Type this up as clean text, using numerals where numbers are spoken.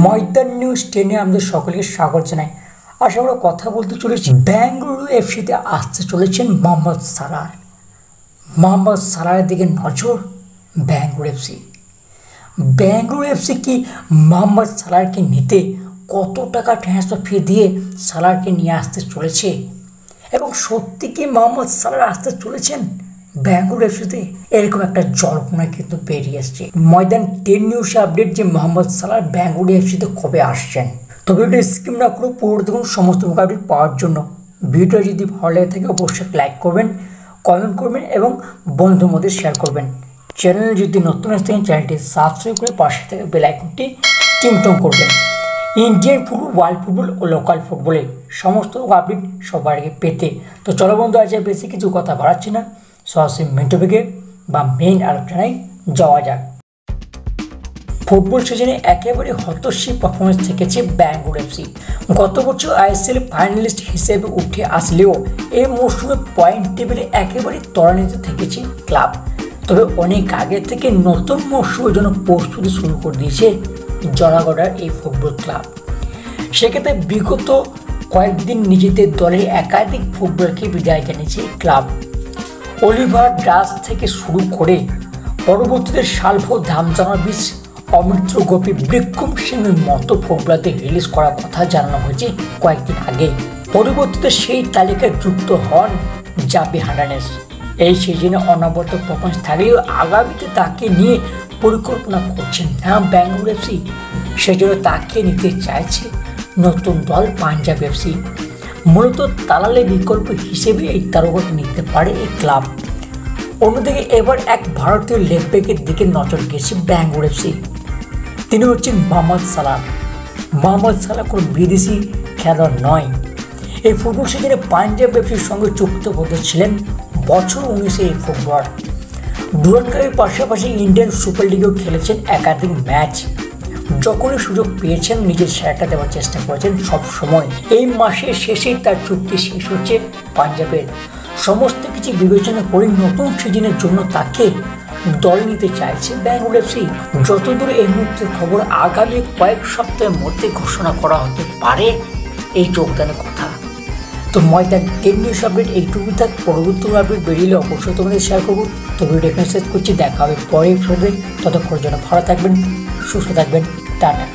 ময়দান news 10-এ আমাদের সকলকে স্বাগত জানাই। আজ আমরা কথা বলতে চলেছি বেঙ্গালুরু এফসিতে আসতে চলেছেন মোহাম্মদ সালাহ। মোহাম্মদ সালাহের দিকে নজর বেঙ্গালুরু এফসি। বেঙ্গালুরু এফসি কি মোহাম্মদ সালাহকে নিতে কত টাকা ট্রান্সফার ফি দিয়ে সালাহকে নিয়ে আসতে চলেছে এবং সত্যি কি মোহাম্মদ সালাহ আসতে চলেছেন বেঙ্গালুরু এফসিতে? এরকম একটা জল্পনা কিন্তু বেরিয়ে আসছে। ময়দান 10 নিউজ আপডেট যে মোহাম্মদ সালাহ বেঙ্গালুরু এফসিতে কবে আসছেন। তো ভিডিও স্কিপ না করে পুরো দেখুন সমস্ত আপডেট পাওয়ার জন্য। ভিডিও যদি ভালো লেগে থাকে অবশ্যই লাইক করবেন, কমেন্ট করবেন এবং বন্ধুর মধ্যে শেয়ার করবেন। চ্যানেল যদি নতুন আসতেন চ্যানেলটি সাবস্ক্রাইব করে পাশে থেকে বেল আইকনটি টিংটং করবেন। ইন্ডিয়ান ফুটবল, ওয়ার্ল্ড ফুটবল ও লোকাল ফুটবলের সমস্ত আপডেট সবার আগে পেতে। তো চলো বন্ধু, আজ বেশি কিছু কথা বাড়াচ্ছি না, সরাসরি মেন টপিকে বা মেইন আলোচনায় যাওয়া যাক। ফুটবল সিজনে একেবারে হতশ্রী পারফরমেন্স থেকেছে বেঙ্গালুরু এফসি। গত বছর আইএসএল ফাইনালিস্ট হিসেবে উঠে আসলেও এই মৌসুমে পয়েন্ট টেবিলে একেবারে ত্বরান্বিত থেকেছে ক্লাব। তবে অনেক আগে থেকে নতুন মৌসুমের জন্য প্রস্তুতি শুরু করে দিয়েছে জলাগড়ার এই ফুটবল ক্লাব। সেক্ষেত্রে বিগত কয়েকদিন নিজেদের দলের একাধিক ফুটবলকে বিদায় জানিয়েছে ক্লাব। অলিভার ডাস থেকে শুরু করে পরবর্তীতে সালভো ধামজানোভিচ, অমিত্র গোপী, বিক্রম সিংয়ের মতো ফুটবলারদের রিলিজ করার কথা জানানো হয়েছে কয়েকদিন আগে। পরবর্তীতে সেই তালিকায় যুক্ত হন জাভি হার্নান্দেজ। এই সিজনে অনবরত পারফরমেন্স থাকলেও আগামীতে তাকে নিয়ে পরিকল্পনা করছেন না বেঙ্গালুরু এফসি। সেজন্য তাকে নিতে চাইছে নতুন দল পাঞ্জাব এফসি। মূলত দালালের বিকল্প হিসেবে এই তারকাকে নিতে পারে এই ক্লাব। অন্যদিকে এবার এক ভারতীয় লেফট ব্যাকের দিকে নজর গেছে বেঙ্গালুরু এফসি। তিনি হচ্ছেন মোহাম্মদ সালাহ। মোহাম্মদ সালাহ কোনো বিদেশি খেলোয়াড় নয়। এই ফুটবল সিজনে পাঞ্জাব এফসির সঙ্গে চুক্তিবদ্ধ ছিলেন বছর 19-এ এই ফুটবলার। ডুরান্ড কাপের পাশাপাশি ইন্ডিয়ান সুপার লিগেও খেলেছেন একাধিক ম্যাচ। যখনই সুযোগ পেয়েছেন নিজের সেরাটা দেওয়ার চেষ্টা করেছেন সব সময়। এই মাসের শেষেই তার চুক্তি শেষ হচ্ছে পাঞ্জাবের। সমস্ত কিছু বিবেচনা করে নতুন সিজনের জন্য তাকে দল নিতে চাইছে বেঙ্গালুরু এফসি। যতদূর এই মুহূর্তের খবর, আগামী কয়েক সপ্তাহের মধ্যে ঘোষণা করা হতে পারে এই যোগদানের কথা। তো ময়দান 10 নিউজ আপডেট এইটুকু থাক। পরবর্তী আপডেট বেরিয়ে অবশ্যই তোমাদের শেয়ার করবো। তো ভিডিও এখানে শেষ করছি, দেখা হবে পরের এপিসোডে। ততক্ষণের জন্য ভালো থাকবেন, সুস্থ থাকবেন, টাটা।